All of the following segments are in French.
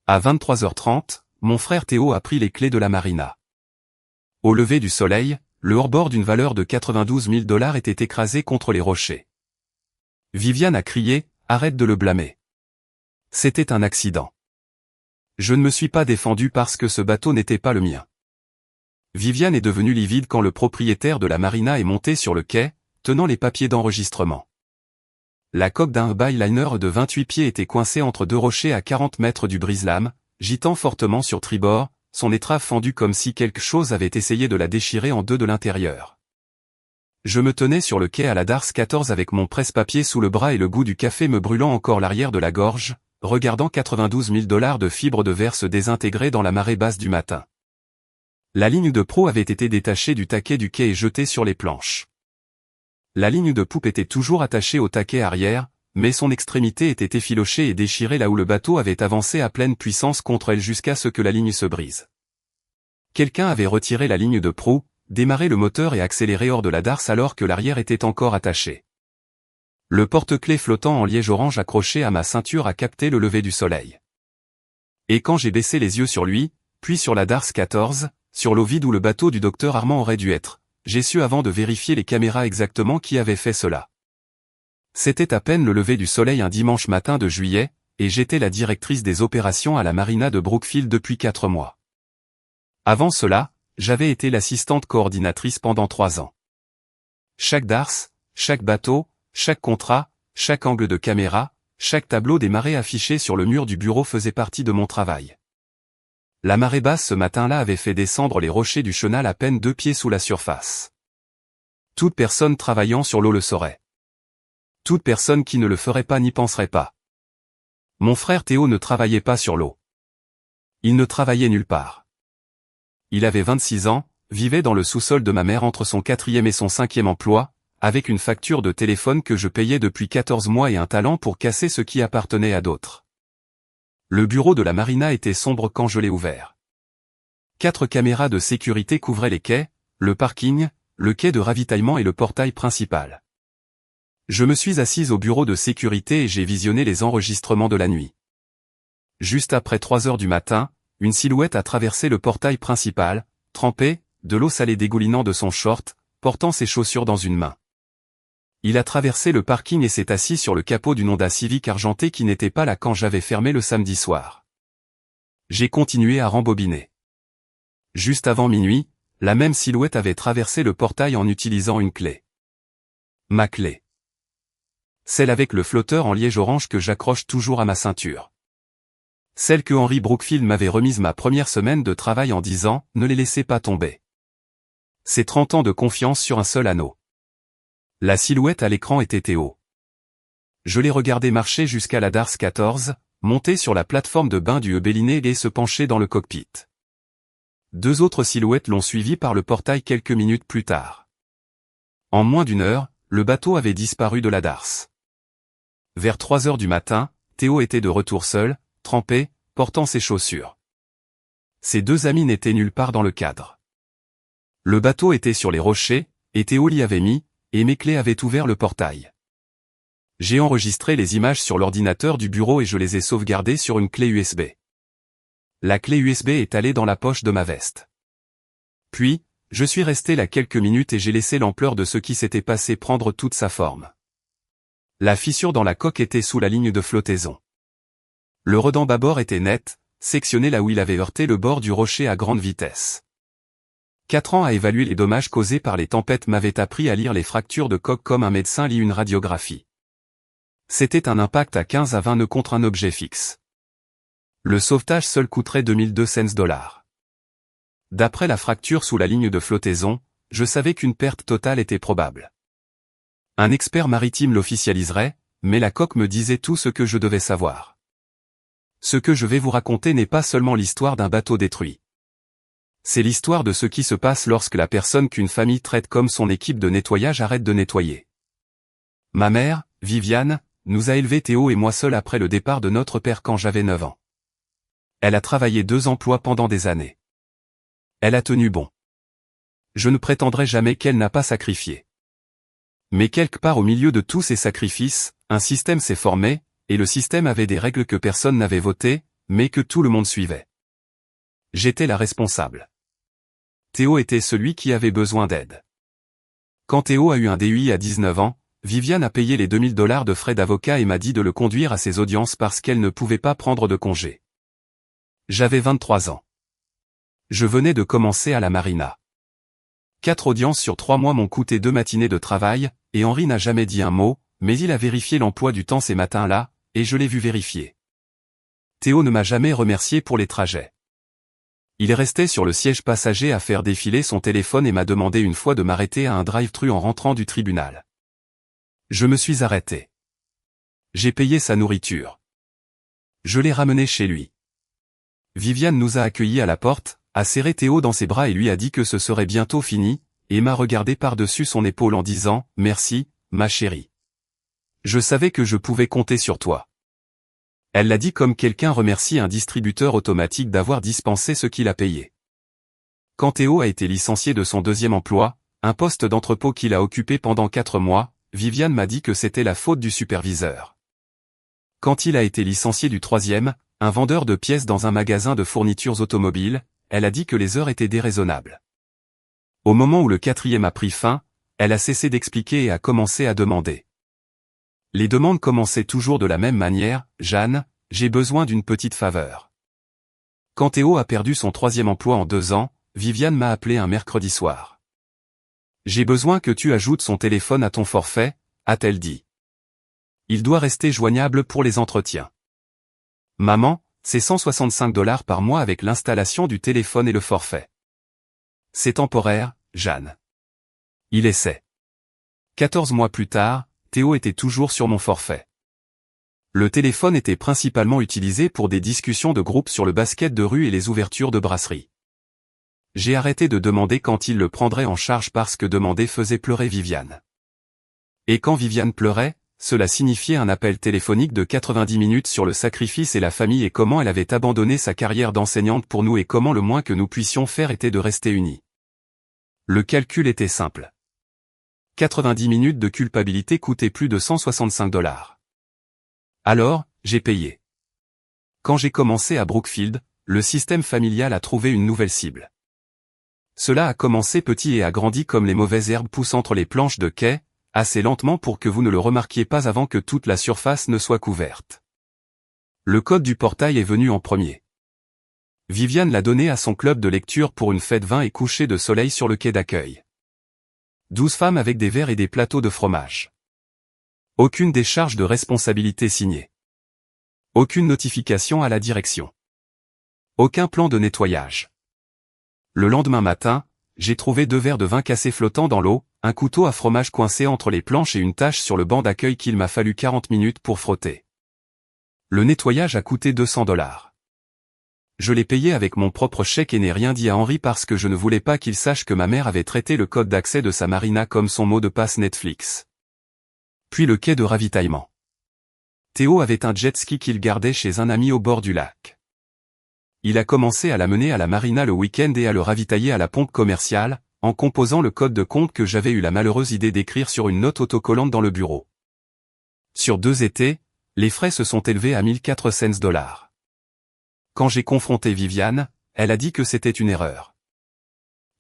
À 23h30, mon frère Théo a pris les clés de la marina. Au lever du soleil, le hors-bord d'une valeur de 92 000 $ était écrasé contre les rochers. Viviane a crié « Arrête de le blâmer. C'était un accident. » Je ne me suis pas défendu parce que ce bateau n'était pas le mien. Viviane est devenue livide quand le propriétaire de la marina est monté sur le quai, tenant les papiers d'enregistrement. La coque d'un byliner de 28 pieds était coincée entre deux rochers à 40 mètres du brise-lames, gitant fortement sur tribord, son étrave fendue comme si quelque chose avait essayé de la déchirer en deux de l'intérieur. Je me tenais sur le quai à la Darse 14 avec mon presse-papier sous le bras et le goût du café me brûlant encore l'arrière de la gorge, regardant 92 000 $ de fibres de verre se désintégrer dans la marée basse du matin. La ligne de proue avait été détachée du taquet du quai et jetée sur les planches. La ligne de poupe était toujours attachée au taquet arrière, mais son extrémité était effilochée et déchirée là où le bateau avait avancé à pleine puissance contre elle jusqu'à ce que la ligne se brise. Quelqu'un avait retiré la ligne de proue, démarré le moteur et accéléré hors de la darse alors que l'arrière était encore attaché. Le porte-clés flottant en liège orange accroché à ma ceinture a capté le lever du soleil. Et quand j'ai baissé les yeux sur lui, puis sur la Darse 14, sur l'eau vide où le bateau du docteur Armand aurait dû être, j'ai su avant de vérifier les caméras exactement qui avait fait cela. C'était à peine le lever du soleil un dimanche matin de juillet, et j'étais la directrice des opérations à la marina de Brookfield depuis 4 mois. Avant cela, j'avais été l'assistante coordinatrice pendant 3 ans. Chaque darse, chaque bateau, chaque contrat, chaque angle de caméra, chaque tableau des marées affiché sur le mur du bureau faisait partie de mon travail. La marée basse ce matin-là avait fait descendre les rochers du chenal à peine 2 pieds sous la surface. Toute personne travaillant sur l'eau le saurait. Toute personne qui ne le ferait pas n'y penserait pas. Mon frère Théo ne travaillait pas sur l'eau. Il ne travaillait nulle part. Il avait 26 ans, vivait dans le sous-sol de ma mère entre son 4e et son 5e emploi, avec une facture de téléphone que je payais depuis 14 mois et un talent pour casser ce qui appartenait à d'autres. Le bureau de la marina était sombre quand je l'ai ouvert. 4 caméras de sécurité couvraient les quais, le parking, le quai de ravitaillement et le portail principal. Je me suis assise au bureau de sécurité et j'ai visionné les enregistrements de la nuit. Juste après 3 heures du matin, une silhouette a traversé le portail principal, trempé, de l'eau salée dégoulinant de son short, portant ses chaussures dans une main. Il a traversé le parking et s'est assis sur le capot d'une Honda Civic argentée qui n'était pas là quand j'avais fermé le samedi soir. J'ai continué à rembobiner. Juste avant minuit, la même silhouette avait traversé le portail en utilisant une clé. Ma clé. Celle avec le flotteur en liège orange que j'accroche toujours à ma ceinture. Celle que Henry Brookfield m'avait remise ma première semaine de travail en disant « Ne les laissez pas tomber ». C'est 30 ans de confiance sur un seul anneau. La silhouette à l'écran était Théo. Je l'ai regardé marcher jusqu'à la Darse 14, monter sur la plateforme de bain du Eubéliné et se pencher dans le cockpit. 2 autres silhouettes l'ont suivi par le portail quelques minutes plus tard. En moins d'1 heure, le bateau avait disparu de la Darse. Vers 3 heures du matin, Théo était de retour seul, trempé, portant ses chaussures. Ses 2 amis n'étaient nulle part dans le cadre. Le bateau était sur les rochers, et Théo l'y avait mis, et mes clés avaient ouvert le portail. J'ai enregistré les images sur l'ordinateur du bureau et je les ai sauvegardées sur une clé USB. La clé USB est allée dans la poche de ma veste. Puis, je suis resté là quelques minutes et j'ai laissé l'ampleur de ce qui s'était passé prendre toute sa forme. La fissure dans la coque était sous la ligne de flottaison. Le redent bâbord était net, sectionné là où il avait heurté le bord du rocher à grande vitesse. 4 ans à évaluer les dommages causés par les tempêtes m'avaient appris à lire les fractures de coque comme un médecin lit une radiographie. C'était un impact à 15 à 20 nœuds contre un objet fixe. Le sauvetage seul coûterait 2200 $. D'après la fracture sous la ligne de flottaison, je savais qu'une perte totale était probable. Un expert maritime l'officialiserait, mais la coque me disait tout ce que je devais savoir. Ce que je vais vous raconter n'est pas seulement l'histoire d'un bateau détruit. C'est l'histoire de ce qui se passe lorsque la personne qu'une famille traite comme son équipe de nettoyage arrête de nettoyer. Ma mère, Viviane, nous a élevés Théo et moi seuls après le départ de notre père quand j'avais 9 ans. Elle a travaillé 2 emplois pendant des années. Elle a tenu bon. Je ne prétendrai jamais qu'elle n'a pas sacrifié. Mais quelque part au milieu de tous ces sacrifices, un système s'est formé, et le système avait des règles que personne n'avait votées, mais que tout le monde suivait. J'étais la responsable. Théo était celui qui avait besoin d'aide. Quand Théo a eu un DUI à 19 ans, Viviane a payé les 2000 $ de frais d'avocat et m'a dit de le conduire à ses audiences parce qu'elle ne pouvait pas prendre de congé. J'avais 23 ans. Je venais de commencer à la marina. 4 audiences sur 3 mois m'ont coûté 2 matinées de travail, et Henri n'a jamais dit un mot, mais il a vérifié l'emploi du temps ces matins-là, et je l'ai vu vérifier. Théo ne m'a jamais remercié pour les trajets. Il restait sur le siège passager à faire défiler son téléphone et m'a demandé une fois de m'arrêter à un drive-thru en rentrant du tribunal. Je me suis arrêté. J'ai payé sa nourriture. Je l'ai ramené chez lui. Viviane nous a accueillis à la porte, a serré Théo dans ses bras et lui a dit que ce serait bientôt fini, et m'a regardé par-dessus son épaule en disant « Merci, ma chérie. Je savais que je pouvais compter sur toi. » Elle l'a dit comme quelqu'un remercie un distributeur automatique d'avoir dispensé ce qu'il a payé. Quand Théo a été licencié de son deuxième emploi, un poste d'entrepôt qu'il a occupé pendant 4 mois, Viviane m'a dit que c'était la faute du superviseur. Quand il a été licencié du troisième, un vendeur de pièces dans un magasin de fournitures automobiles, elle a dit que les heures étaient déraisonnables. Au moment où le 4e a pris fin, elle a cessé d'expliquer et a commencé à demander. Les demandes commençaient toujours de la même manière, « Jeanne, j'ai besoin d'une petite faveur. » Quand Théo a perdu son 3e emploi en 2 ans, Viviane m'a appelé un mercredi soir. « J'ai besoin que tu ajoutes son téléphone à ton forfait, » a-t-elle dit. « Il doit rester joignable pour les entretiens. » « Maman, c'est 165 $ par mois avec l'installation du téléphone et le forfait. » « C'est temporaire, Jeanne. » Il essaie. 14 mois plus tard, Théo était toujours sur mon forfait. Le téléphone était principalement utilisé pour des discussions de groupe sur le basket de rue et les ouvertures de brasserie. J'ai arrêté de demander quand il le prendrait en charge parce que demander faisait pleurer Viviane. Et quand Viviane pleurait, cela signifiait un appel téléphonique de 90 minutes sur le sacrifice et la famille et comment elle avait abandonné sa carrière d'enseignante pour nous et comment le moins que nous puissions faire était de rester unis. Le calcul était simple. 90 minutes de culpabilité coûtaient plus de 165 $. Alors, j'ai payé. Quand j'ai commencé à Brookfield, le système familial a trouvé une nouvelle cible. Cela a commencé petit et a grandi comme les mauvaises herbes poussent entre les planches de quai, assez lentement pour que vous ne le remarquiez pas avant que toute la surface ne soit couverte. Le code du portail est venu en premier. Viviane l'a donné à son club de lecture pour une fête vin et coucher de soleil sur le quai d'accueil. 12 femmes avec des verres et des plateaux de fromage. Aucune décharge de responsabilité signée. Aucune notification à la direction. Aucun plan de nettoyage. Le lendemain matin, j'ai trouvé 2 verres de vin cassés flottant dans l'eau, un couteau à fromage coincé entre les planches et une tache sur le banc d'accueil qu'il m'a fallu 40 minutes pour frotter. Le nettoyage a coûté 200 $. Je l'ai payé avec mon propre chèque et n'ai rien dit à Henri parce que je ne voulais pas qu'il sache que ma mère avait traité le code d'accès de sa marina comme son mot de passe Netflix. Puis le quai de ravitaillement. Théo avait un jet ski qu'il gardait chez un ami au bord du lac. Il a commencé à l'amener à la marina le week-end et à le ravitailler à la pompe commerciale, en composant le code de compte que j'avais eu la malheureuse idée d'écrire sur une note autocollante dans le bureau. Sur 2 étés, les frais se sont élevés à 1400 $. Quand j'ai confronté Viviane, elle a dit que c'était une erreur.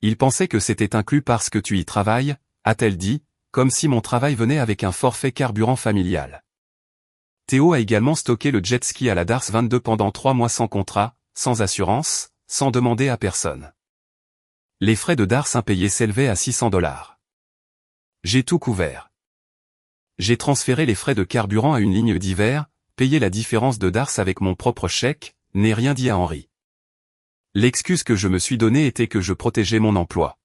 Il pensait que c'était inclus parce que tu y travailles, a-t-elle dit, comme si mon travail venait avec un forfait carburant familial. Théo a également stocké le jet ski à la Dars 22 pendant 3 mois sans contrat, sans assurance, sans demander à personne. Les frais de Dars impayés s'élevaient à 600 $. J'ai tout couvert. J'ai transféré les frais de carburant à une ligne d'hiver, payé la différence de Dars avec mon propre chèque, n'ai rien dit à Henri. L'excuse que je me suis donnée était que je protégeais mon emploi.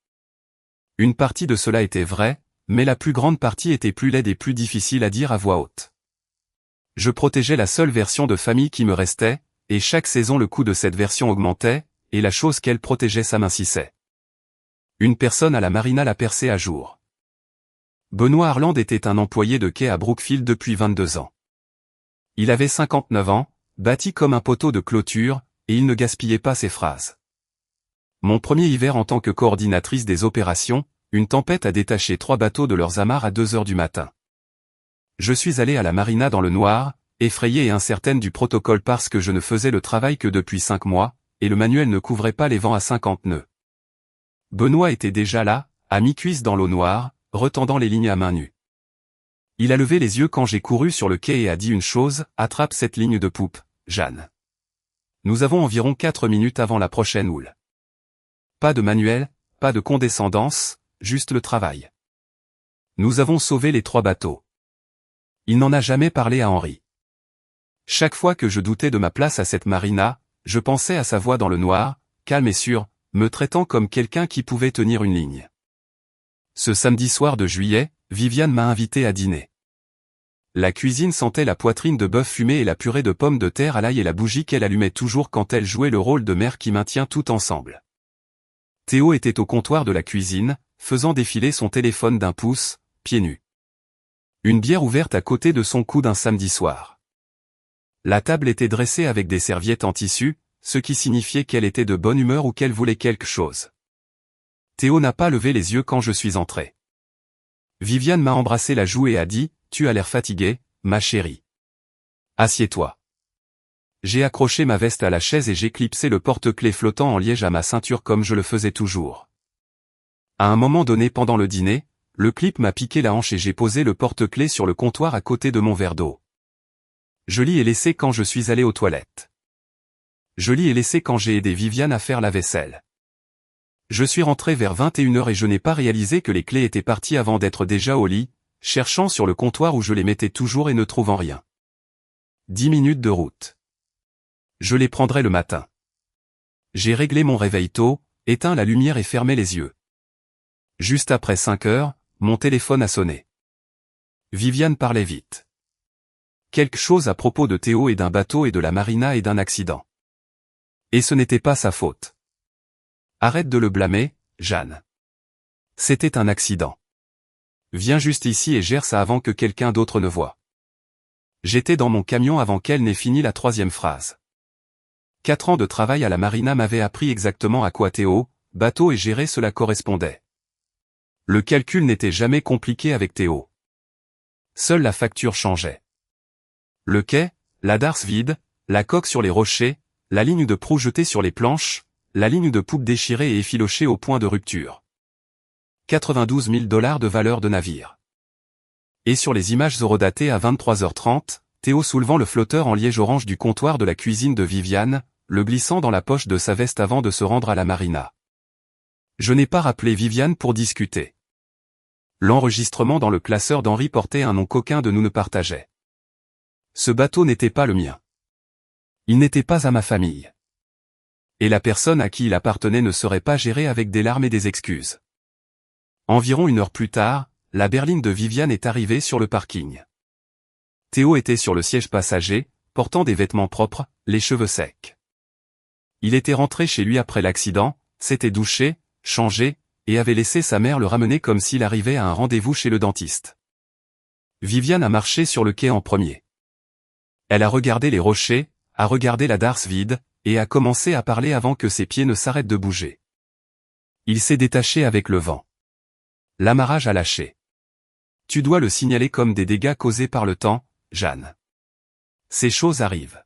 Une partie de cela était vraie, mais la plus grande partie était plus laide et plus difficile à dire à voix haute. Je protégeais la seule version de famille qui me restait, et chaque saison le coût de cette version augmentait, et la chose qu'elle protégeait s'amincissait. Une personne à la marina l'a percé à jour. Benoît Harland était un employé de quai à Brookfield depuis 22 ans. Il avait 59 ans, bâti comme un poteau de clôture, et il ne gaspillait pas ses phrases. Mon premier hiver en tant que coordinatrice des opérations, une tempête a détaché 3 bateaux de leurs amarres à 2 heures du matin. Je suis allé à la marina dans le noir, effrayée et incertaine du protocole parce que je ne faisais le travail que depuis 5 mois, et le manuel ne couvrait pas les vents à 50 nœuds. Benoît était déjà là, à mi-cuisse dans l'eau noire, retendant les lignes à main nue. Il a levé les yeux quand j'ai couru sur le quai et a dit une chose, attrape cette ligne de poupe, Jeanne. Nous avons environ 4 minutes avant la prochaine houle. Pas de manuel, pas de condescendance, juste le travail. Nous avons sauvé les 3 bateaux. Il n'en a jamais parlé à Henri. Chaque fois que je doutais de ma place à cette marina, je pensais à sa voix dans le noir, calme et sûre, me traitant comme quelqu'un qui pouvait tenir une ligne. Ce samedi soir de juillet, Viviane m'a invité à dîner. La cuisine sentait la poitrine de bœuf fumé et la purée de pommes de terre à l'ail et la bougie qu'elle allumait toujours quand elle jouait le rôle de mère qui maintient tout ensemble. Théo était au comptoir de la cuisine, faisant défiler son téléphone d'1 pouce, pieds nus. Une bière ouverte à côté de son coude un samedi soir. La table était dressée avec des serviettes en tissu, ce qui signifiait qu'elle était de bonne humeur ou qu'elle voulait quelque chose. Théo n'a pas levé les yeux quand je suis entré. Viviane m'a embrassé la joue et a dit, « Tu as l'air fatiguée, ma chérie. Assieds-toi. » J'ai accroché ma veste à la chaise et j'ai clipsé le porte-clés flottant en liège à ma ceinture comme je le faisais toujours. À un moment donné pendant le dîner, le clip m'a piqué la hanche et j'ai posé le porte-clés sur le comptoir à côté de mon verre d'eau. Je l'y ai laissé quand je suis allé aux toilettes. Je l'y ai laissé quand j'ai aidé Viviane à faire la vaisselle. Je suis rentré vers 21h et je n'ai pas réalisé que les clés étaient parties avant d'être déjà au lit, cherchant sur le comptoir où je les mettais toujours et ne trouvant rien. 10 minutes de route. Je les prendrai le matin. J'ai réglé mon réveil tôt, éteint la lumière et fermé les yeux. Juste après 5 heures, mon téléphone a sonné. Viviane parlait vite. Quelque chose à propos de Théo et d'un bateau et de la marina et d'un accident. Et ce n'était pas sa faute. Arrête de le blâmer, Jeanne. C'était un accident. Viens juste ici et gère ça avant que quelqu'un d'autre ne voie. J'étais dans mon camion avant qu'elle n'ait fini la 3e phrase. 4 ans de travail à la marina m'avaient appris exactement à quoi Théo, bateau et gérer cela correspondait. Le calcul n'était jamais compliqué avec Théo. Seule la facture changeait. Le quai, la darse vide, la coque sur les rochers, la ligne de proue jetée sur les planches, la ligne de poupe déchirée et effilochée au point de rupture. 92 000 $ de valeur de navire. Et sur les images horodatées à 23h30, Théo soulevant le flotteur en liège orange du comptoir de la cuisine de Viviane, le glissant dans la poche de sa veste avant de se rendre à la marina. Je n'ai pas rappelé Viviane pour discuter. L'enregistrement dans le classeur d'Henri portait un nom qu'aucun de nous ne partageait. Ce bateau n'était pas le mien. Il n'était pas à ma famille. Et la personne à qui il appartenait ne serait pas gérée avec des larmes et des excuses. Environ 1 heure plus tard, la berline de Viviane est arrivée sur le parking. Théo était sur le siège passager, portant des vêtements propres, les cheveux secs. Il était rentré chez lui après l'accident, s'était douché, changé, et avait laissé sa mère le ramener comme s'il arrivait à un rendez-vous chez le dentiste. Viviane a marché sur le quai en premier. Elle a regardé les rochers, a regardé la darse vide, et a commencé à parler avant que ses pieds ne s'arrêtent de bouger. Il s'est détaché avec le vent. L'amarrage a lâché. Tu dois le signaler comme des dégâts causés par le temps, Jeanne. Ces choses arrivent.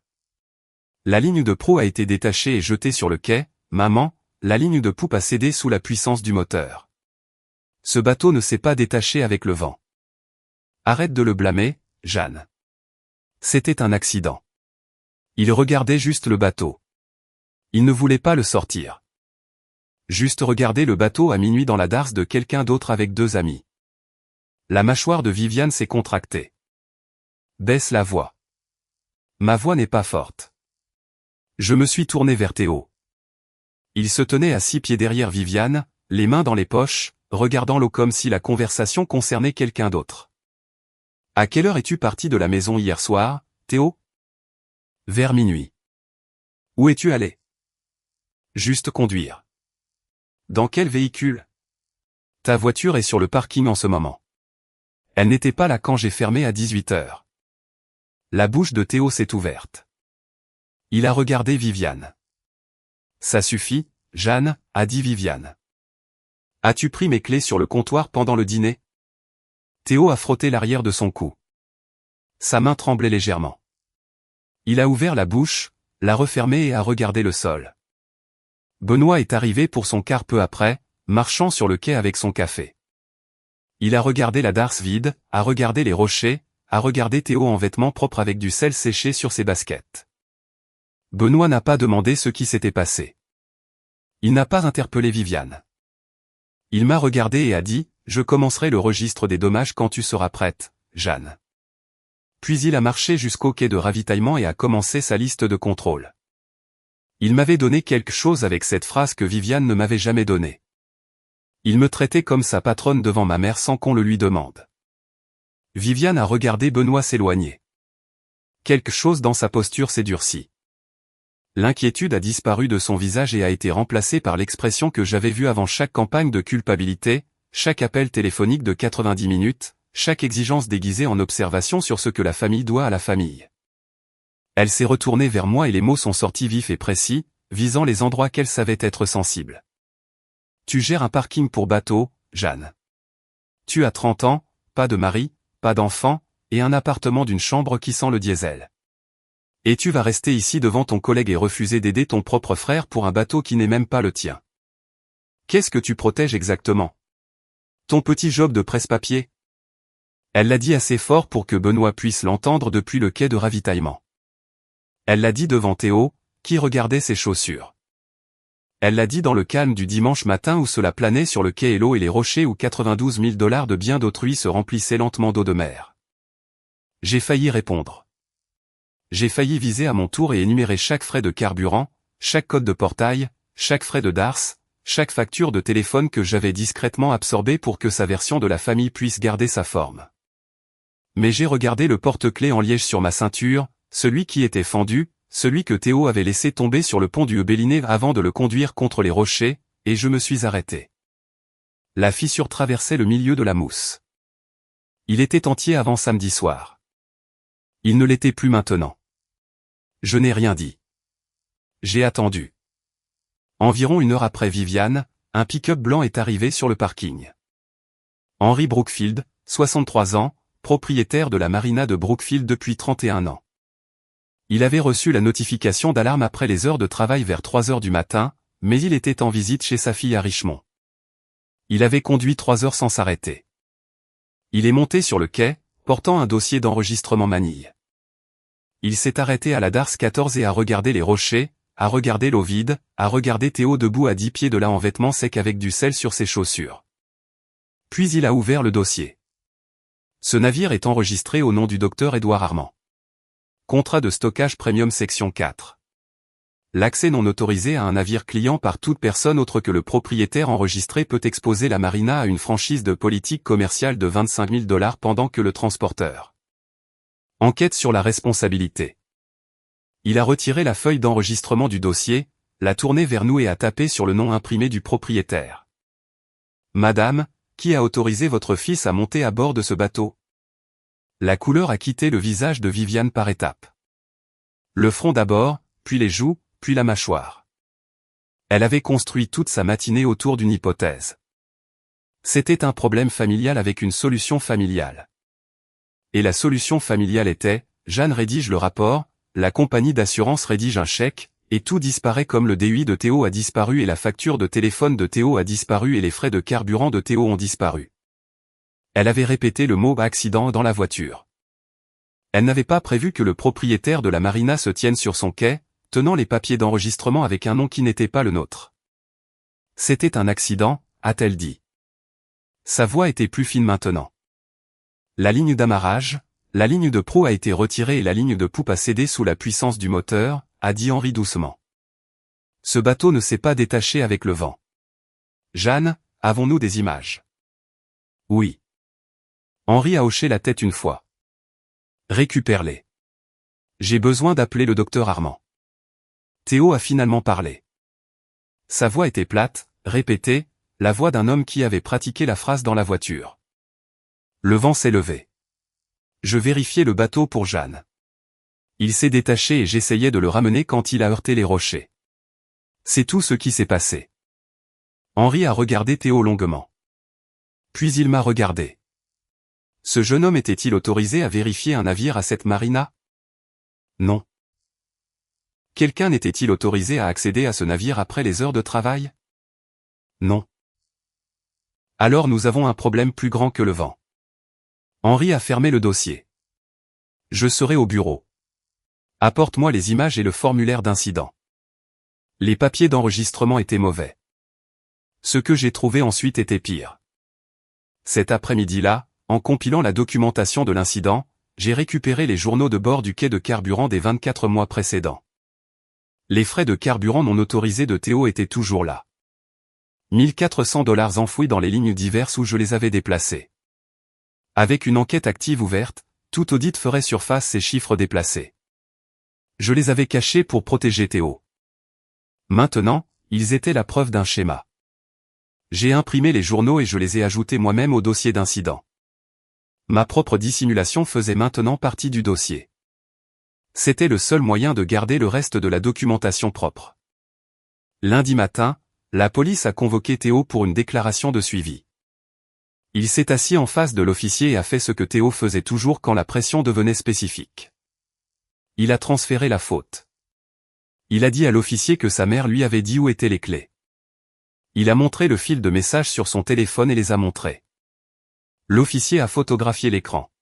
La ligne de proue a été détachée et jetée sur le quai, maman, la ligne de poupe a cédé sous la puissance du moteur. Ce bateau ne s'est pas détaché avec le vent. Arrête de le blâmer, Jeanne. C'était un accident. Il regardait juste le bateau. Il ne voulait pas le sortir. Juste regarder le bateau à minuit dans la darse de quelqu'un d'autre avec 2 amis. La mâchoire de Viviane s'est contractée. Baisse la voix. Ma voix n'est pas forte. Je me suis tourné vers Théo. Il se tenait à 6 pieds derrière Viviane, les mains dans les poches, regardant l'eau comme si la conversation concernait quelqu'un d'autre. À quelle heure es-tu parti de la maison hier soir, Théo? Vers minuit. Où es-tu allé? Juste conduire. Dans quel véhicule? Ta voiture est sur le parking en ce moment. Elle n'était pas là quand j'ai fermé à 18h. La bouche de Théo s'est ouverte. Il a regardé Viviane. Ça suffit, Jeanne, a dit Viviane. As-tu pris mes clés sur le comptoir pendant le dîner? Théo a frotté l'arrière de son cou. Sa main tremblait légèrement. Il a ouvert la bouche, l'a refermée et a regardé le sol. Benoît est arrivé pour son quart peu après, marchant sur le quai avec son café. Il a regardé la darse vide, a regardé les rochers, a regardé Théo en vêtements propres avec du sel séché sur ses baskets. Benoît n'a pas demandé ce qui s'était passé. Il n'a pas interpellé Viviane. Il m'a regardé et a dit, « Je commencerai le registre des dommages quand tu seras prête, Jeanne. » Puis il a marché jusqu'au quai de ravitaillement et a commencé sa liste de contrôle. Il m'avait donné quelque chose avec cette phrase que Viviane ne m'avait jamais donnée. Il me traitait comme sa patronne devant ma mère sans qu'on le lui demande. Viviane a regardé Benoît s'éloigner. Quelque chose dans sa posture s'est durci. L'inquiétude a disparu de son visage et a été remplacée par l'expression que j'avais vue avant chaque campagne de culpabilité, chaque appel téléphonique de 90 minutes, chaque exigence déguisée en observation sur ce que la famille doit à la famille. Elle s'est retournée vers moi et les mots sont sortis vifs et précis, visant les endroits qu'elle savait être sensibles. Tu gères un parking pour bateau, Jeanne. Tu as 30 ans, pas de mari, pas d'enfant, et un appartement d'une chambre qui sent le diesel. Et tu vas rester ici devant ton collègue et refuser d'aider ton propre frère pour un bateau qui n'est même pas le tien. Qu'est-ce que tu protèges exactement? Ton petit job de presse-papier? Elle l'a dit assez fort pour que Benoît puisse l'entendre depuis le quai de ravitaillement. Elle l'a dit devant Théo, qui regardait ses chaussures. Elle l'a dit dans le calme du dimanche matin où cela planait sur le quai et l'eau et les rochers où 92 000 $ de biens d'autrui se remplissaient lentement d'eau de mer. J'ai failli répondre. J'ai failli viser à mon tour et énumérer chaque frais de carburant, chaque code de portail, chaque frais de darse, chaque facture de téléphone que j'avais discrètement absorbé pour que sa version de la famille puisse garder sa forme. Mais j'ai regardé le porte-clés en liège sur ma ceinture, celui qui était fendu, celui que Théo avait laissé tomber sur le pont du Bélinet avant de le conduire contre les rochers, et je me suis arrêté. La fissure traversait le milieu de la mousse. Il était entier avant samedi soir. Il ne l'était plus maintenant. Je n'ai rien dit. J'ai attendu. Environ 1 heure après Viviane, un pick-up blanc est arrivé sur le parking. Henry Brookfield, 63 ans, propriétaire de la marina de Brookfield depuis 31 ans. Il avait reçu la notification d'alarme après les heures de travail vers 3 heures du matin, mais il était en visite chez sa fille à Richmond. Il avait conduit 3 heures sans s'arrêter. Il est monté sur le quai, portant un dossier d'enregistrement manille. Il s'est arrêté à la darse 14 et a regardé les rochers, a regardé l'eau vide, a regardé Théo debout à 10 pieds de là en vêtements secs avec du sel sur ses chaussures. Puis il a ouvert le dossier. Ce navire est enregistré au nom du docteur Édouard Armand. Contrat de stockage premium section 4. L'accès non autorisé à un navire client par toute personne autre que le propriétaire enregistré peut exposer la marina à une franchise de politique commerciale de 25 000 $ pendant que le transporteur enquête sur la responsabilité. Il a retiré la feuille d'enregistrement du dossier, l'a tournée vers nous et a tapé sur le nom imprimé du propriétaire. Madame, qui a autorisé votre fils à monter à bord de ce bateau? La couleur a quitté le visage de Viviane par étapes. Le front d'abord, puis les joues, puis la mâchoire. Elle avait construit toute sa matinée autour d'une hypothèse. C'était un problème familial avec une solution familiale. Et la solution familiale était, Jeanne rédige le rapport, la compagnie d'assurance rédige un chèque, et tout disparaît comme le DUI de Théo a disparu et la facture de téléphone de Théo a disparu et les frais de carburant de Théo ont disparu. Elle avait répété le mot « accident » dans la voiture. Elle n'avait pas prévu que le propriétaire de la marina se tienne sur son quai, tenant les papiers d'enregistrement avec un nom qui n'était pas le nôtre. C'était un accident, a-t-elle dit. Sa voix était plus fine maintenant. La ligne d'amarrage, la ligne de proue a été retirée et la ligne de poupe a cédé sous la puissance du moteur, a dit Henry doucement. Ce bateau ne s'est pas détaché avec le vent. Jeanne, avons-nous des images? Oui. Henry a hoché la tête une fois. Récupère-les. J'ai besoin d'appeler le docteur Armand. Théo a finalement parlé. Sa voix était plate, répétée, la voix d'un homme qui avait pratiqué la phrase dans la voiture. Le vent s'est levé. Je vérifiais le bateau pour Jeanne. Il s'est détaché et j'essayais de le ramener quand il a heurté les rochers. C'est tout ce qui s'est passé. Henry a regardé Théo longuement. Puis il m'a regardé. Ce jeune homme était-il autorisé à vérifier un navire à cette marina? Non. Quelqu'un n'était-il autorisé à accéder à ce navire après les heures de travail? Non. Alors nous avons un problème plus grand que le vent. Henri a fermé le dossier. Je serai au bureau. Apporte-moi les images et le formulaire d'incident. Les papiers d'enregistrement étaient mauvais. Ce que j'ai trouvé ensuite était pire. Cet après-midi-là, en compilant la documentation de l'incident, j'ai récupéré les journaux de bord du quai de carburant des 24 mois précédents. Les frais de carburant non autorisés de Théo étaient toujours là. 1400 $ enfouis dans les lignes diverses où je les avais déplacés. Avec une enquête active ouverte, tout audit ferait surface ces chiffres déplacés. Je les avais cachés pour protéger Théo. Maintenant, ils étaient la preuve d'un schéma. J'ai imprimé les journaux et je les ai ajoutés moi-même au dossier d'incident. Ma propre dissimulation faisait maintenant partie du dossier. C'était le seul moyen de garder le reste de la documentation propre. Lundi matin, la police a convoqué Théo pour une déclaration de suivi. Il s'est assis en face de l'officier et a fait ce que Théo faisait toujours quand la pression devenait spécifique. Il a transféré la faute. Il a dit à l'officier que sa mère lui avait dit où étaient les clés. Il a montré le fil de messages sur son téléphone et les a montrés. L'officier a photographié l'écran.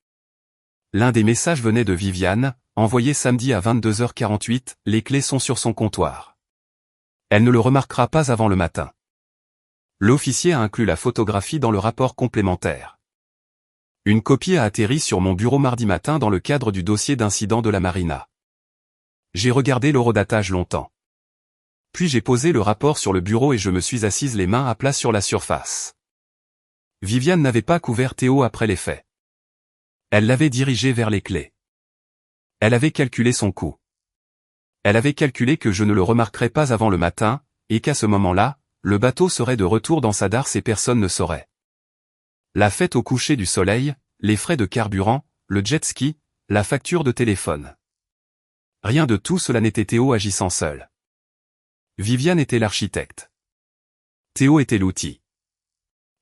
L'un des messages venait de Viviane, envoyé samedi à 22h48, les clés sont sur son comptoir. Elle ne le remarquera pas avant le matin. L'officier a inclus la photographie dans le rapport complémentaire. Une copie a atterri sur mon bureau mardi matin dans le cadre du dossier d'incident de la Marina. J'ai regardé l'horodatage longtemps. Puis j'ai posé le rapport sur le bureau et je me suis assise les mains à plat sur la surface. Viviane n'avait pas couvert Théo après les faits. Elle l'avait dirigé vers les clés. Elle avait calculé son coût. Elle avait calculé que je ne le remarquerais pas avant le matin, et qu'à ce moment-là, le bateau serait de retour dans sa darse et personne ne saurait. La fête au coucher du soleil, les frais de carburant, le jet ski, la facture de téléphone. Rien de tout cela n'était Théo agissant seul. Viviane était l'architecte. Théo était l'outil.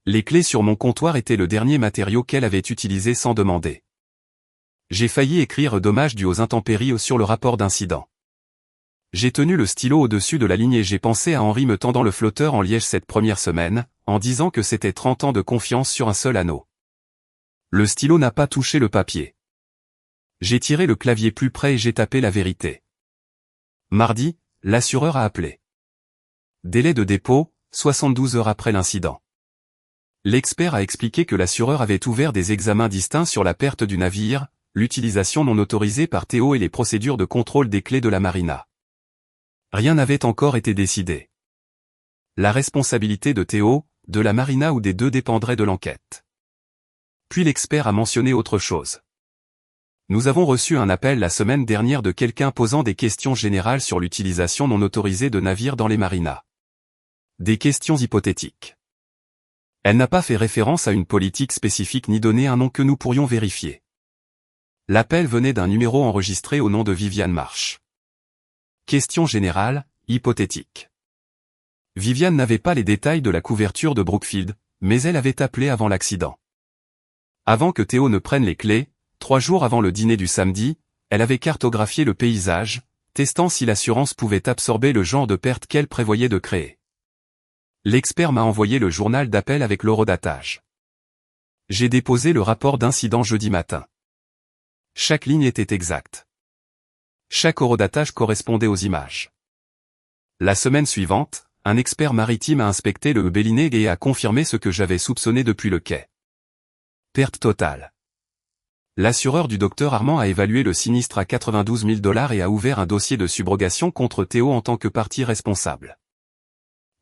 Les clés sur mon comptoir étaient le dernier matériau qu'elle avait utilisé sans demander. J'ai failli écrire dommages dus aux intempéries sur le rapport d'incident. J'ai tenu le stylo au-dessus de la ligne et j'ai pensé à Henri me tendant le flotteur en liège cette première semaine, en disant que c'était 30 ans de confiance sur un seul anneau. Le stylo n'a pas touché le papier. J'ai tiré le clavier plus près et j'ai tapé la vérité. Mardi, l'assureur a appelé. Délai de dépôt, 72 heures après l'incident. L'expert a expliqué que l'assureur avait ouvert des examens distincts sur la perte du navire, l'utilisation non autorisée par Théo et les procédures de contrôle des clés de la Marina. Rien n'avait encore été décidé. La responsabilité de Théo, de la Marina ou des deux dépendrait de l'enquête. Puis l'expert a mentionné autre chose. Nous avons reçu un appel la semaine dernière de quelqu'un posant des questions générales sur l'utilisation non autorisée de navires dans les marinas. Des questions hypothétiques. Elle n'a pas fait référence à une politique spécifique ni donné un nom que nous pourrions vérifier. L'appel venait d'un numéro enregistré au nom de Viviane Marsh. Question générale, hypothétique. Viviane n'avait pas les détails de la couverture de Brookfield, mais elle avait appelé avant l'accident. Avant que Théo ne prenne les clés, 3 jours avant le dîner du samedi, elle avait cartographié le paysage, testant si l'assurance pouvait absorber le genre de perte qu'elle prévoyait de créer. L'expert m'a envoyé le journal d'appel avec l'horodatage. J'ai déposé le rapport d'incident jeudi matin. Chaque ligne était exacte. Chaque horodatage correspondait aux images. La semaine suivante, un expert maritime a inspecté le Bellinet et a confirmé ce que j'avais soupçonné depuis le quai. Perte totale. L'assureur du docteur Armand a évalué le sinistre à 92 000 $ et a ouvert un dossier de subrogation contre Théo en tant que partie responsable.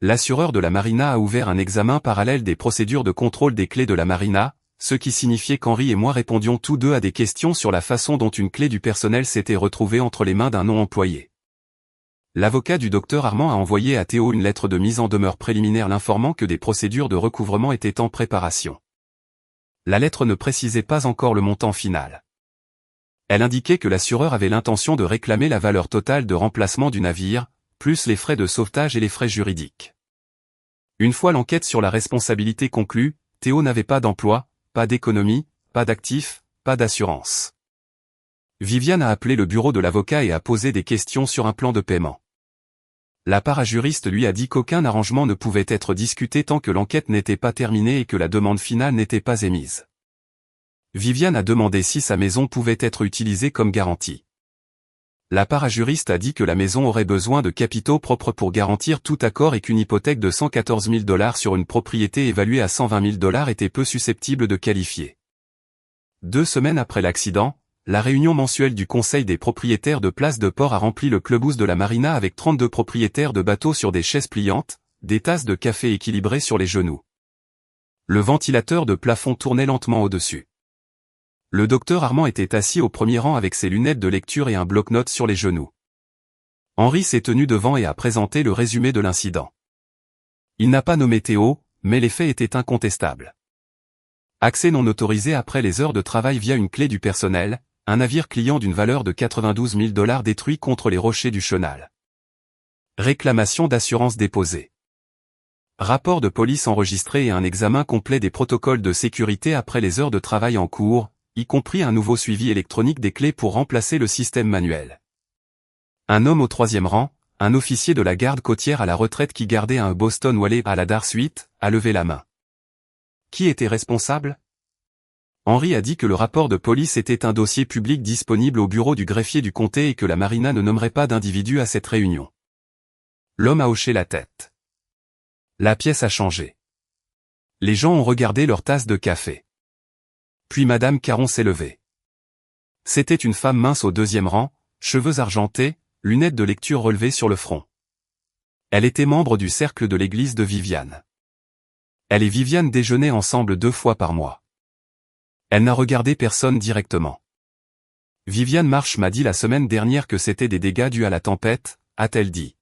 L'assureur de la Marina a ouvert un examen parallèle des procédures de contrôle des clés de la Marina, ce qui signifiait qu'Henri et moi répondions tous deux à des questions sur la façon dont une clé du personnel s'était retrouvée entre les mains d'un non-employé. L'avocat du docteur Armand a envoyé à Théo une lettre de mise en demeure préliminaire l'informant que des procédures de recouvrement étaient en préparation. La lettre ne précisait pas encore le montant final. Elle indiquait que l'assureur avait l'intention de réclamer la valeur totale de remplacement du navire, plus les frais de sauvetage et les frais juridiques. Une fois l'enquête sur la responsabilité conclue, Théo n'avait pas d'emploi, pas d'économie, pas d'actifs, pas d'assurance. Viviane a appelé le bureau de l'avocat et a posé des questions sur un plan de paiement. La parajuriste lui a dit qu'aucun arrangement ne pouvait être discuté tant que l'enquête n'était pas terminée et que la demande finale n'était pas émise. Viviane a demandé si sa maison pouvait être utilisée comme garantie. La parajuriste a dit que la maison aurait besoin de capitaux propres pour garantir tout accord et qu'une hypothèque de 114 000 $ sur une propriété évaluée à 120 000 $ était peu susceptible de qualifier. 2 semaines après l'accident, la réunion mensuelle du Conseil des propriétaires de places de port a rempli le clubhouse de la marina avec 32 propriétaires de bateaux sur des chaises pliantes, des tasses de café équilibrées sur les genoux. Le ventilateur de plafond tournait lentement au-dessus. Le docteur Armand était assis au premier rang avec ses lunettes de lecture et un bloc-notes sur les genoux. Henri s'est tenu devant et a présenté le résumé de l'incident. Il n'a pas nommé Théo, mais les faits étaient incontestables. Accès non autorisé après les heures de travail via une clé du personnel, un navire client d'une valeur de 92 000 $ détruit contre les rochers du Chenal. Réclamation d'assurance déposée. Rapport de police enregistré et un examen complet des protocoles de sécurité après les heures de travail en cours, y compris un nouveau suivi électronique des clés pour remplacer le système manuel. Un homme au 3e rang, un officier de la garde côtière à la retraite qui gardait un Boston Whaler à la Dar Suite, a levé la main. Qui était responsable? Henri a dit que le rapport de police était un dossier public disponible au bureau du greffier du comté et que la marina ne nommerait pas d'individu à cette réunion. L'homme a hoché la tête. La pièce a changé. Les gens ont regardé leur tasse de café. Puis Madame Caron s'est levée. C'était une femme mince au 2e rang, cheveux argentés, lunettes de lecture relevées sur le front. Elle était membre du cercle de l'église de Viviane. Elle et Viviane déjeunaient ensemble 2 fois par mois. Elle n'a regardé personne directement. Viviane Marsh m'a dit la semaine dernière que c'était des dégâts dus à la tempête, a-t-elle dit.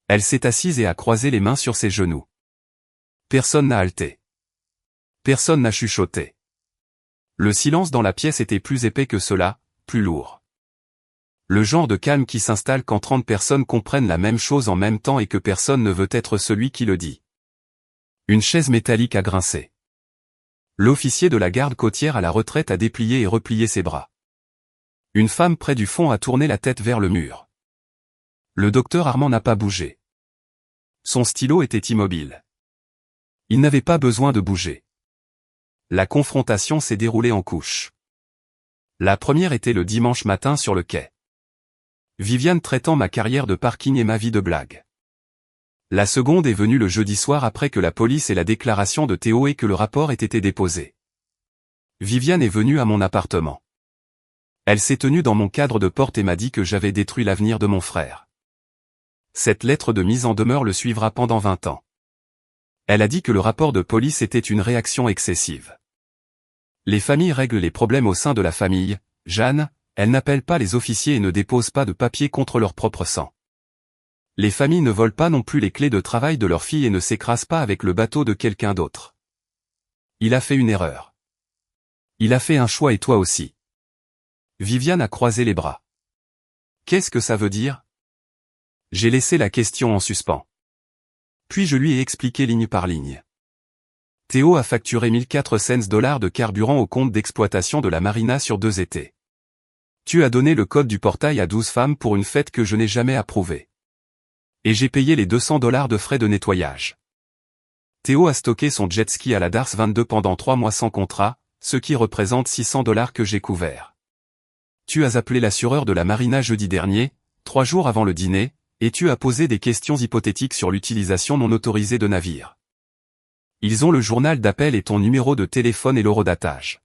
Elle s'est assise et a croisé les mains sur ses genoux. Personne n'a halté. Personne n'a chuchoté. Le silence dans la pièce était plus épais que cela, plus lourd. Le genre de calme qui s'installe quand 30 personnes comprennent la même chose en même temps et que personne ne veut être celui qui le dit. Une chaise métallique a grincé. L'officier de la garde côtière à la retraite a déplié et replié ses bras. Une femme près du fond a tourné la tête vers le mur. Le docteur Armand n'a pas bougé. Son stylo était immobile. Il n'avait pas besoin de bouger. La confrontation s'est déroulée en couches. La première était le dimanche matin sur le quai. Viviane traitant ma carrière de parking et ma vie de blague. La seconde est venue le jeudi soir après que la police ait la déclaration de Théo et que le rapport ait été déposé. Viviane est venue à mon appartement. Elle s'est tenue dans mon cadre de porte et m'a dit que j'avais détruit l'avenir de mon frère. Cette lettre de mise en demeure le suivra pendant 20 ans. Elle a dit que le rapport de police était une réaction excessive. Les familles règlent les problèmes au sein de la famille, Jeanne, elles n'appellent pas les officiers et ne déposent pas de papier contre leur propre sang. Les familles ne volent pas non plus les clés de travail de leur fille et ne s'écrasent pas avec le bateau de quelqu'un d'autre. Il a fait une erreur. Il a fait un choix et toi aussi. Viviane a croisé les bras. Qu'est-ce que ça veut dire? J'ai laissé la question en suspens. Puis je lui ai expliqué ligne par ligne. Théo a facturé 1400 $ de carburant au compte d'exploitation de la marina sur 2 étés. Tu as donné le code du portail à 12 femmes pour une fête que je n'ai jamais approuvée. Et j'ai payé les 200 $ de frais de nettoyage. Théo a stocké son jet ski à la Dars 22 pendant 3 mois sans contrat, ce qui représente 600 $ que j'ai couverts. Tu as appelé l'assureur de la marina jeudi dernier, 3 jours avant le dîner, et tu as posé des questions hypothétiques sur l'utilisation non autorisée de navires. Ils ont le journal d'appel et ton numéro de téléphone et l'horodatage.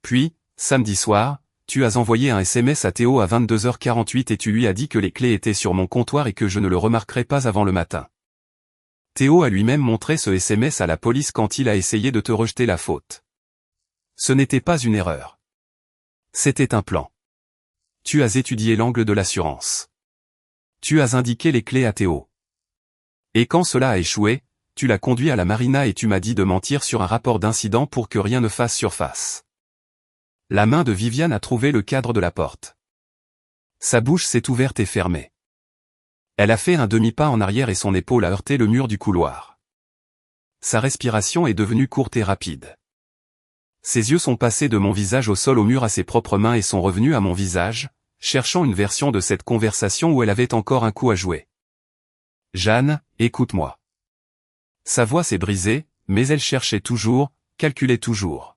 Puis, samedi soir, tu as envoyé un SMS à Théo à 22h48 et tu lui as dit que les clés étaient sur mon comptoir et que je ne le remarquerais pas avant le matin. Théo a lui-même montré ce SMS à la police quand il a essayé de te rejeter la faute. Ce n'était pas une erreur. C'était un plan. Tu as étudié l'angle de l'assurance. Tu as indiqué les clés à Théo. Et quand cela a échoué, tu l'as conduit à la marina et tu m'as dit de mentir sur un rapport d'incident pour que rien ne fasse surface. La main de Viviane a trouvé le cadre de la porte. Sa bouche s'est ouverte et fermée. Elle a fait un demi-pas en arrière et son épaule a heurté le mur du couloir. Sa respiration est devenue courte et rapide. Ses yeux sont passés de mon visage au sol au mur à ses propres mains et sont revenus à mon visage, cherchant une version de cette conversation où elle avait encore un coup à jouer. Jeanne, écoute-moi. Sa voix s'est brisée, mais elle cherchait toujours, calculait toujours.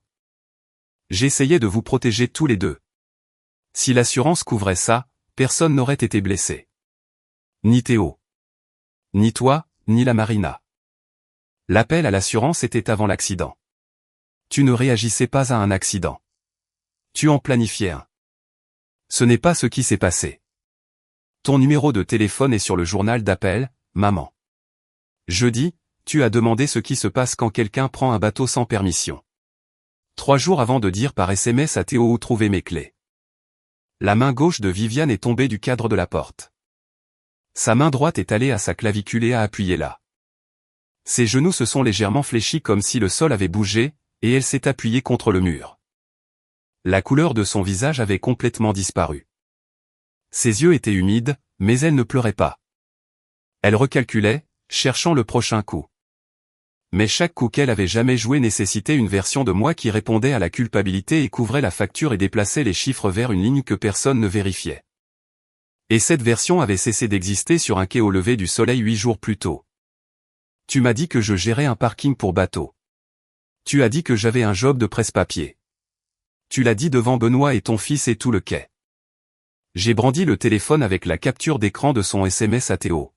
J'essayais de vous protéger tous les deux. Si l'assurance couvrait ça, personne n'aurait été blessé. Ni Théo. Ni toi, ni la Marina. L'appel à l'assurance était avant l'accident. Tu ne réagissais pas à un accident. Tu en planifiais un. Ce n'est pas ce qui s'est passé. Ton numéro de téléphone est sur le journal d'appel, maman. Jeudi, tu as demandé ce qui se passe quand quelqu'un prend un bateau sans permission. 3 jours avant de dire par SMS à Théo où trouver mes clés. La main gauche de Viviane est tombée du cadre de la porte. Sa main droite est allée à sa clavicule et a appuyé là. Ses genoux se sont légèrement fléchis comme si le sol avait bougé, et elle s'est appuyée contre le mur. La couleur de son visage avait complètement disparu. Ses yeux étaient humides, mais elle ne pleurait pas. Elle recalculait, cherchant le prochain coup. Mais chaque coup qu'elle avait jamais joué nécessitait une version de moi qui répondait à la culpabilité et couvrait la facture et déplaçait les chiffres vers une ligne que personne ne vérifiait. Et cette version avait cessé d'exister sur un quai au lever du soleil 8 jours plus tôt. Tu m'as dit que je gérais un parking pour bateau. Tu as dit que j'avais un job de presse-papier. Tu l'as dit devant Benoît et ton fils et tout le quai. J'ai brandi le téléphone avec la capture d'écran de son SMS à Théo.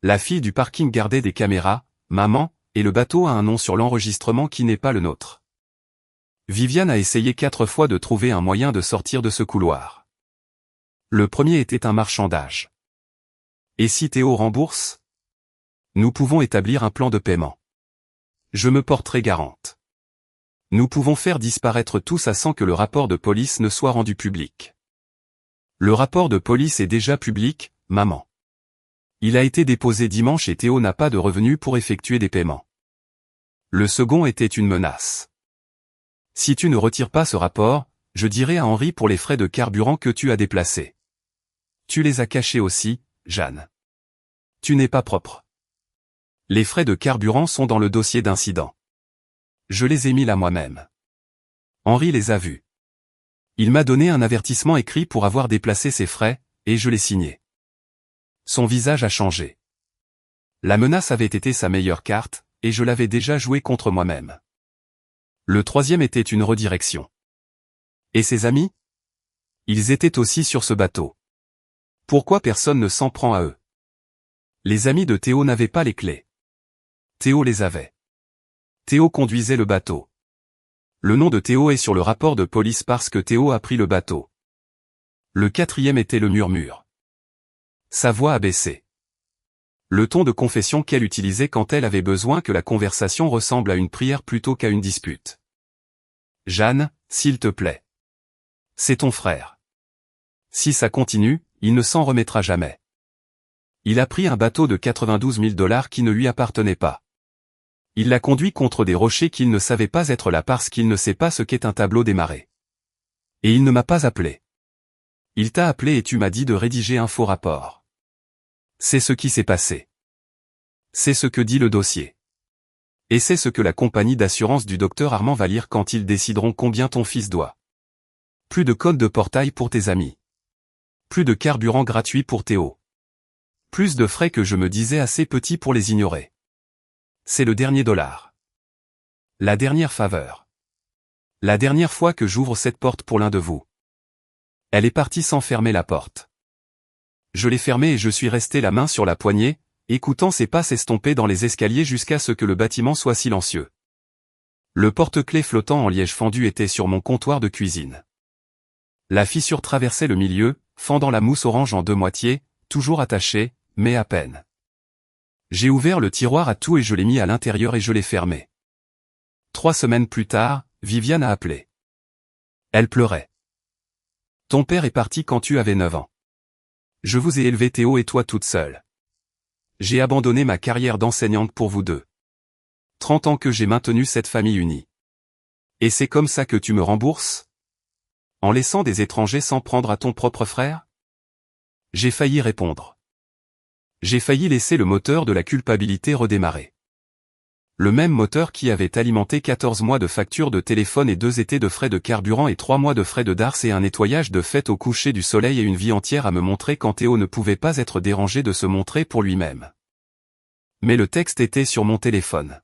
La fille du parking gardait des caméras, maman, et le bateau a un nom sur l'enregistrement qui n'est pas le nôtre. Viviane a essayé 4 fois de trouver un moyen de sortir de ce couloir. Le premier était un marchandage. Et si Théo rembourse? Nous pouvons établir un plan de paiement. Je me porterai garante. Nous pouvons faire disparaître tout ça sans que le rapport de police ne soit rendu public. Le rapport de police est déjà public, maman. Il a été déposé dimanche et Théo n'a pas de revenus pour effectuer des paiements. Le second était une menace. Si tu ne retires pas ce rapport, je dirai à Henri pour les frais de carburant que tu as déplacés. Tu les as cachés aussi, Jeanne. Tu n'es pas propre. Les frais de carburant sont dans le dossier d'incident. Je les ai mis là moi-même. Henri les a vus. Il m'a donné un avertissement écrit pour avoir déplacé ses frais, et je l'ai signé. Son visage a changé. La menace avait été sa meilleure carte, et je l'avais déjà jouée contre moi-même. Le troisième était une redirection. Et ses amis? Ils étaient aussi sur ce bateau. Pourquoi personne ne s'en prend à eux? Les amis de Théo n'avaient pas les clés. Théo les avait. Théo conduisait le bateau. Le nom de Théo est sur le rapport de police parce que Théo a pris le bateau. Le quatrième était le murmure. Sa voix a baissé. Le ton de confession qu'elle utilisait quand elle avait besoin que la conversation ressemble à une prière plutôt qu'à une dispute. Jeanne, s'il te plaît. C'est ton frère. Si ça continue, il ne s'en remettra jamais. Il a pris un bateau de 92 000 $ qui ne lui appartenait pas. Il l'a conduit contre des rochers qu'il ne savait pas être là parce qu'il ne sait pas ce qu'est un tableau des marées. Et il ne m'a pas appelé. Il t'a appelé et tu m'as dit de rédiger un faux rapport. C'est ce qui s'est passé. C'est ce que dit le dossier. Et c'est ce que la compagnie d'assurance du docteur Armand va lire quand ils décideront combien ton fils doit. Plus de code de portail pour tes amis. Plus de carburant gratuit pour Théo. Plus de frais que je me disais assez petits pour les ignorer. C'est le dernier dollar. La dernière faveur. La dernière fois que j'ouvre cette porte pour l'un de vous. Elle est partie sans fermer la porte. Je l'ai fermée et je suis resté la main sur la poignée, écoutant ses pas s'estomper dans les escaliers jusqu'à ce que le bâtiment soit silencieux. Le porte-clés flottant en liège fendu était sur mon comptoir de cuisine. La fissure traversait le milieu, fendant la mousse orange en 2 moitiés, toujours attachée, mais à peine. J'ai ouvert le tiroir à tout et je l'ai mis à l'intérieur et je l'ai fermé. 3 semaines plus tard, Viviane a appelé. Elle pleurait. Ton père est parti quand tu avais 9 ans. Je vous ai élevé Théo et toi toute seule. J'ai abandonné ma carrière d'enseignante pour vous deux. 30 ans que j'ai maintenu cette famille unie. Et c'est comme ça que tu me rembourses? En laissant des étrangers s'en prendre à ton propre frère? J'ai failli répondre. J'ai failli laisser le moteur de la culpabilité redémarrer. Le même moteur qui avait alimenté 14 mois de factures de téléphone et 2 étés de frais de carburant et 3 mois de frais de darse et un nettoyage de fête au coucher du soleil et une vie entière à me montrer quand Théo ne pouvait pas être dérangé de se montrer pour lui-même. Mais le texte était sur mon téléphone.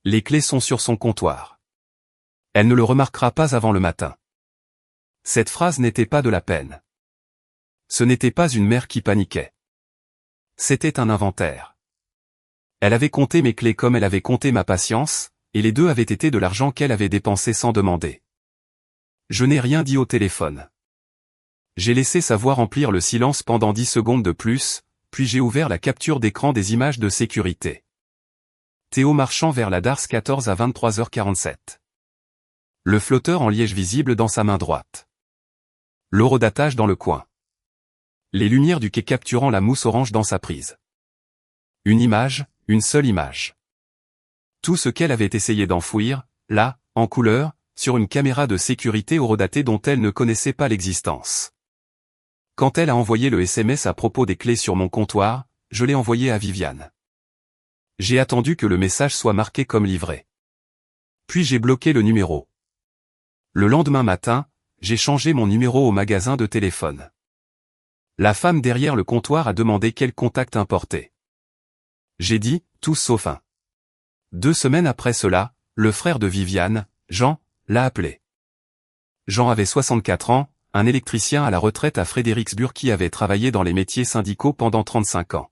Les clés sont sur son comptoir. Elle ne le remarquera pas avant le matin. Cette phrase n'était pas de la peine. Ce n'était pas une mère qui paniquait. C'était un inventaire. Elle avait compté mes clés comme elle avait compté ma patience, et les deux avaient été de l'argent qu'elle avait dépensé sans demander. Je n'ai rien dit au téléphone. J'ai laissé sa voix remplir le silence pendant 10 secondes de plus, puis j'ai ouvert la capture d'écran des images de sécurité. Théo marchant vers la Darse 14 à 23h47. Le flotteur en liège visible dans sa main droite. L'horodatage dans le coin. Les lumières du quai capturant la mousse orange dans sa prise. Une image, une seule image. Tout ce qu'elle avait essayé d'enfouir, là, en couleur, sur une caméra de sécurité horodatée dont elle ne connaissait pas l'existence. Quand elle a envoyé le SMS à propos des clés sur mon comptoir, je l'ai envoyé à Viviane. J'ai attendu que le message soit marqué comme livré. Puis j'ai bloqué le numéro. Le lendemain matin, j'ai changé mon numéro au magasin de téléphone. La femme derrière le comptoir a demandé quel contact importer. J'ai dit, tous sauf un. 2 semaines après cela, le frère de Viviane, Jean, l'a appelé. Jean avait 64 ans, un électricien à la retraite à Fredericksburg qui avait travaillé dans les métiers syndicaux pendant 35 ans.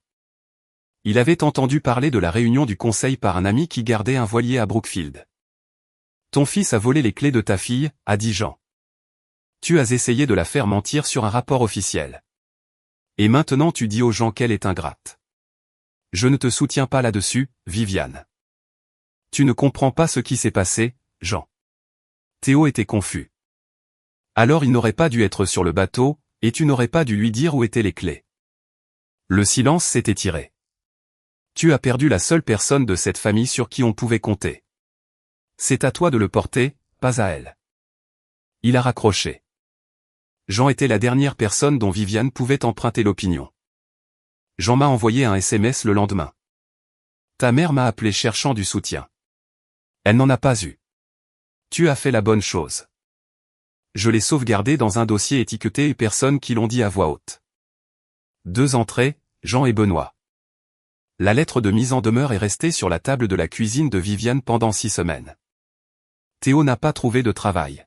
Il avait entendu parler de la réunion du conseil par un ami qui gardait un voilier à Brookfield. « Ton fils a volé les clés de ta fille », a dit Jean. « Tu as essayé de la faire mentir sur un rapport officiel. Et maintenant tu dis aux gens qu'elle est ingrate. Je ne te soutiens pas là-dessus, Viviane. Tu ne comprends pas ce qui s'est passé, Jean. » Théo était confus. Alors il n'aurait pas dû être sur le bateau, et tu n'aurais pas dû lui dire où étaient les clés. Le silence s'est étiré. Tu as perdu la seule personne de cette famille sur qui on pouvait compter. C'est à toi de le porter, pas à elle. Il a raccroché. Jean était la dernière personne dont Viviane pouvait emprunter l'opinion. Jean m'a envoyé un SMS le lendemain. Ta mère m'a appelé cherchant du soutien. Elle n'en a pas eu. Tu as fait la bonne chose. Je l'ai sauvegardé dans un dossier étiqueté et personnes qui l'ont dit à voix haute. 2 entrées, Jean et Benoît. La lettre de mise en demeure est restée sur la table de la cuisine de Viviane pendant 6 semaines. Théo n'a pas trouvé de travail.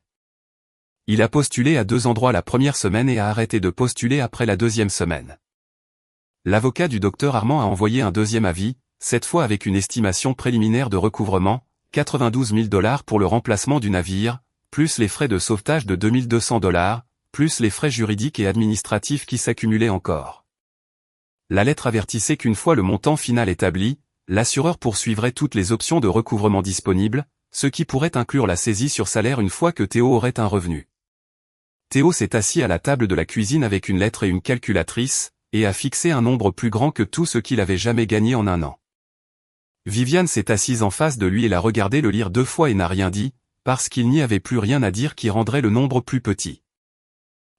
Il a postulé à 2 endroits la première semaine et a arrêté de postuler après la 2e semaine. L'avocat du docteur Armand a envoyé un 2e avis, cette fois avec une estimation préliminaire de recouvrement, 92 000 $ pour le remplacement du navire, plus les frais de sauvetage de 2 200 $, plus les frais juridiques et administratifs qui s'accumulaient encore. La lettre avertissait qu'une fois le montant final établi, l'assureur poursuivrait toutes les options de recouvrement disponibles, ce qui pourrait inclure la saisie sur salaire une fois que Théo aurait un revenu. Théo s'est assis à la table de la cuisine avec une lettre et une calculatrice, et a fixé un nombre plus grand que tout ce qu'il avait jamais gagné en un an. Viviane s'est assise en face de lui et l'a regardé le lire 2 fois et n'a rien dit, parce qu'il n'y avait plus rien à dire qui rendrait le nombre plus petit.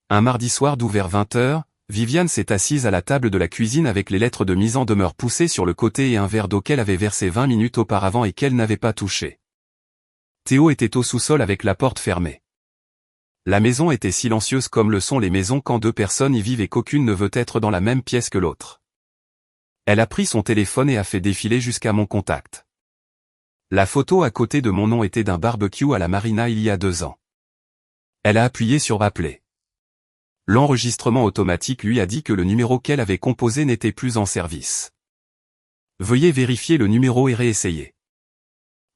Un mardi soir vers 20h, Viviane s'est assise à la table de la cuisine avec les lettres de mise en demeure poussées sur le côté et un verre d'eau qu'elle avait versé 20 minutes auparavant et qu'elle n'avait pas touché. Théo était au sous-sol avec la porte fermée. La maison était silencieuse comme le sont les maisons quand 2 personnes y vivent et qu'aucune ne veut être dans la même pièce que l'autre. Elle a pris son téléphone et a fait défiler jusqu'à mon contact. La photo à côté de mon nom était d'un barbecue à la marina il y a 2 ans. Elle a appuyé sur appeler. L'enregistrement automatique lui a dit que le numéro qu'elle avait composé n'était plus en service. Veuillez vérifier le numéro et réessayer.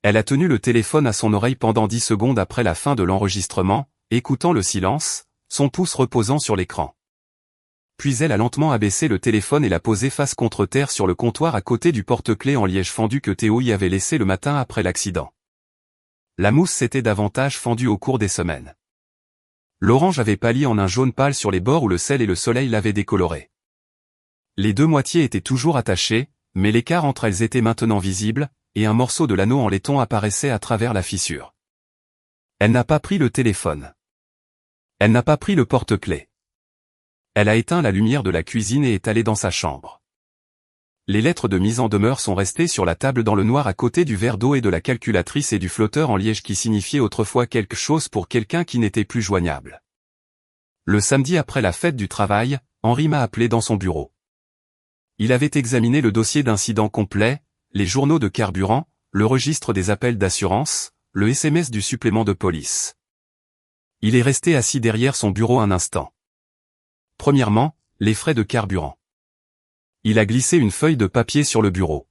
Elle a tenu le téléphone à son oreille pendant 10 secondes après la fin de l'enregistrement, écoutant le silence, son pouce reposant sur l'écran. Puis elle a lentement abaissé le téléphone et l'a posé face contre terre sur le comptoir à côté du porte-clés en liège fendu que Théo y avait laissé le matin après l'accident. La mousse s'était davantage fendue au cours des semaines. L'orange avait pâli en un jaune pâle sur les bords où le sel et le soleil l'avaient décoloré. Les 2 moitiés étaient toujours attachées, mais l'écart entre elles était maintenant visible, et un morceau de l'anneau en laiton apparaissait à travers la fissure. Elle n'a pas pris le téléphone. Elle n'a pas pris le porte-clés. Elle a éteint la lumière de la cuisine et est allée dans sa chambre. Les lettres de mise en demeure sont restées sur la table dans le noir à côté du verre d'eau et de la calculatrice et du flotteur en liège qui signifiait autrefois quelque chose pour quelqu'un qui n'était plus joignable. Le samedi après la fête du travail, Henri m'a appelé dans son bureau. Il avait examiné le dossier d'incident complet, les journaux de carburant, le registre des appels d'assurance, le SMS du supplément de police. Il est resté assis derrière son bureau un instant. Premièrement, les frais de carburant. Il a glissé une feuille de papier sur le bureau.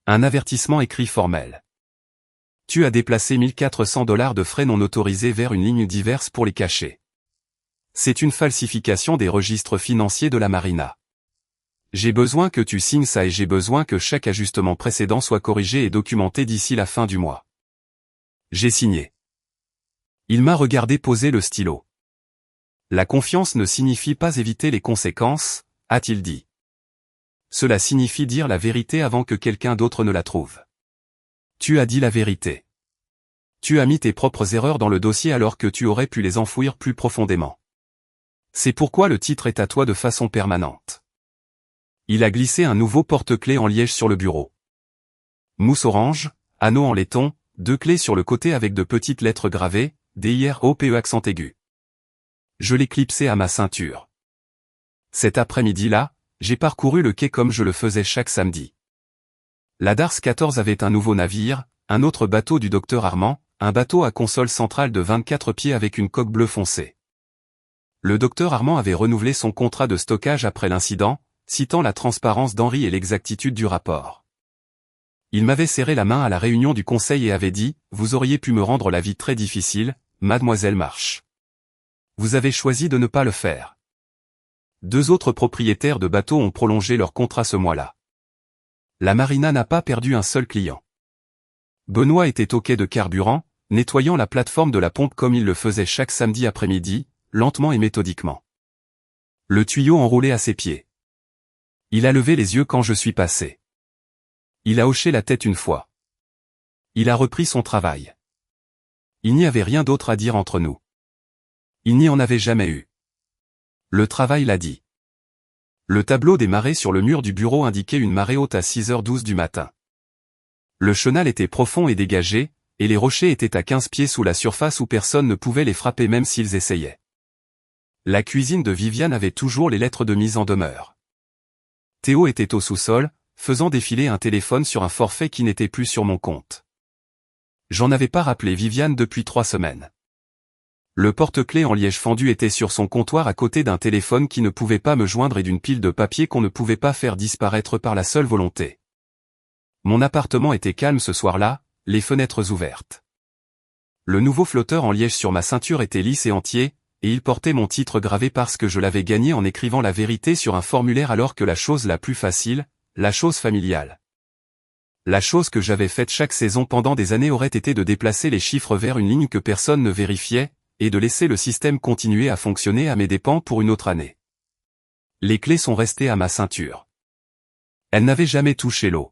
Un avertissement écrit formel. Tu as déplacé $1 400 de frais non autorisés vers une ligne diverse pour les cacher. C'est une falsification des registres financiers de la Marina. J'ai besoin que tu signes ça et j'ai besoin que chaque ajustement précédent soit corrigé et documenté d'ici la fin du mois. J'ai signé. Il m'a regardé poser le stylo. La confiance ne signifie pas éviter les conséquences, a-t-il dit. Cela signifie dire la vérité avant que quelqu'un d'autre ne la trouve. Tu as dit la vérité. Tu as mis tes propres erreurs dans le dossier alors que tu aurais pu les enfouir plus profondément. C'est pourquoi le titre est à toi de façon permanente. Il a glissé un nouveau porte-clés en liège sur le bureau. Mousse orange, anneau en laiton, 2 clés sur le côté avec de petites lettres gravées, DIROPE accent aigu. Je l'ai clipsé à ma ceinture. Cet après-midi-là, j'ai parcouru le quai comme je le faisais chaque samedi. La Darse 14 avait un nouveau navire, un autre bateau du docteur Armand, un bateau à console centrale de 24 pieds avec une coque bleue foncée. Le docteur Armand avait renouvelé son contrat de stockage après l'incident, citant la transparence d'Henri et l'exactitude du rapport. Il m'avait serré la main à la réunion du conseil et avait dit « Vous auriez pu me rendre la vie très difficile, mademoiselle March. Vous avez choisi de ne pas le faire. » 2 autres propriétaires de bateaux ont prolongé leur contrat ce mois-là. La Marina n'a pas perdu un seul client. Benoît était au quai de carburant, nettoyant la plateforme de la pompe comme il le faisait chaque samedi après-midi, lentement et méthodiquement. Le tuyau enroulé à ses pieds. Il a levé les yeux quand je suis passé. Il a hoché la tête une fois. Il a repris son travail. Il n'y avait rien d'autre à dire entre nous. Il n'y en avait jamais eu. Le travail l'a dit. Le tableau des marées sur le mur du bureau indiquait une marée haute à 6h12 du matin. Le chenal était profond et dégagé, et les rochers étaient à 15 pieds sous la surface où personne ne pouvait les frapper même s'ils essayaient. La cuisine de Viviane avait toujours les lettres de mise en demeure. Théo était au sous-sol, faisant défiler un téléphone sur un forfait qui n'était plus sur mon compte. J'en avais pas rappelé Viviane depuis 3 semaines. Le porte-clés en liège fendu était sur son comptoir à côté d'un téléphone qui ne pouvait pas me joindre et d'une pile de papier qu'on ne pouvait pas faire disparaître par la seule volonté. Mon appartement était calme ce soir-là, les fenêtres ouvertes. Le nouveau flotteur en liège sur ma ceinture était lisse et entier, et il portait mon titre gravé parce que je l'avais gagné en écrivant la vérité sur un formulaire alors que la chose la plus facile, la chose familiale. La chose que j'avais faite chaque saison pendant des années aurait été de déplacer les chiffres vers une ligne que personne ne vérifiait, et de laisser le système continuer à fonctionner à mes dépens pour une autre année. Les clés sont restées à ma ceinture. Elles n'avaient jamais touché l'eau.